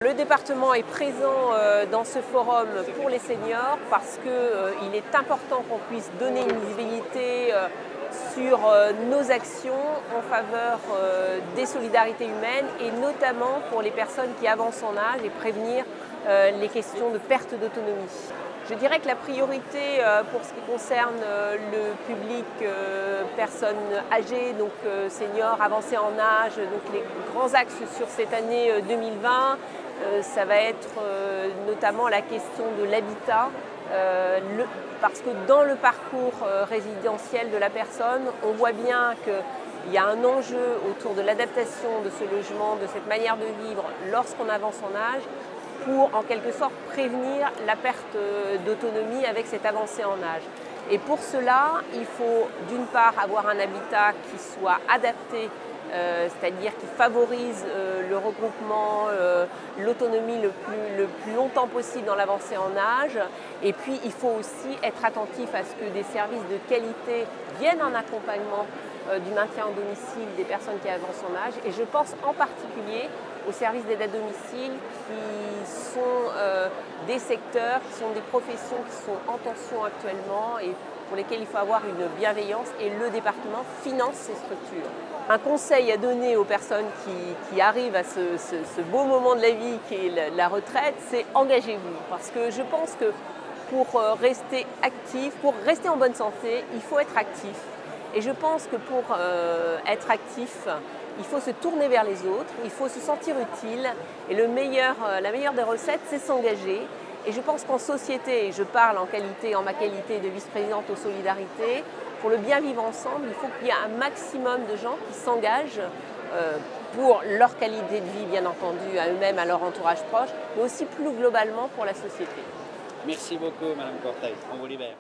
Le département est présent dans ce forum pour les seniors parce qu'il est important qu'on puisse donner une visibilité sur nos actions en faveur des solidarités humaines et notamment pour les personnes qui avancent en âge et prévenir les questions de perte d'autonomie. Je dirais que la priorité pour ce qui concerne le public personnes âgées, donc seniors, avancés en âge, donc les grands axes sur cette année 2020, ça va être notamment la question de l'habitat, parce que dans le parcours résidentiel de la personne, on voit bien qu'il y a un enjeu autour de l'adaptation de ce logement, de cette manière de vivre lorsqu'on avance en âge, pour en quelque sorte prévenir la perte d'autonomie avec cette avancée en âge. Et pour cela, il faut d'une part avoir un habitat qui soit adapté, c'est-à-dire qui favorise le regroupement, l'autonomie le plus longtemps possible dans l'avancée en âge. Et puis il faut aussi être attentif à ce que des services de qualité viennent en accompagnement du maintien en domicile des personnes qui avancent en âge. Et je pense en particulier aux services d'aide à domicile qui sont des secteurs, qui sont des professions qui sont en tension actuellement et pour lesquelles il faut avoir une bienveillance et le département finance ces structures. Un conseil à donner aux personnes qui arrivent à ce beau moment de la vie qui est la retraite, c'est engagez-vous. Parce que je pense que pour rester actif, pour rester en bonne santé, il faut être actif. Et je pense que pour être actif, il faut se tourner vers les autres, il faut se sentir utile. Et la meilleure des recettes, c'est s'engager. Et je pense qu'en société, et je parle en ma qualité de vice-présidente aux solidarités, pour le bien vivre ensemble, il faut qu'il y ait un maximum de gens qui s'engagent pour leur qualité de vie, bien entendu, à eux-mêmes, à leur entourage proche, mais aussi plus globalement pour la société. Merci beaucoup, Madame Cortez. On vous libère.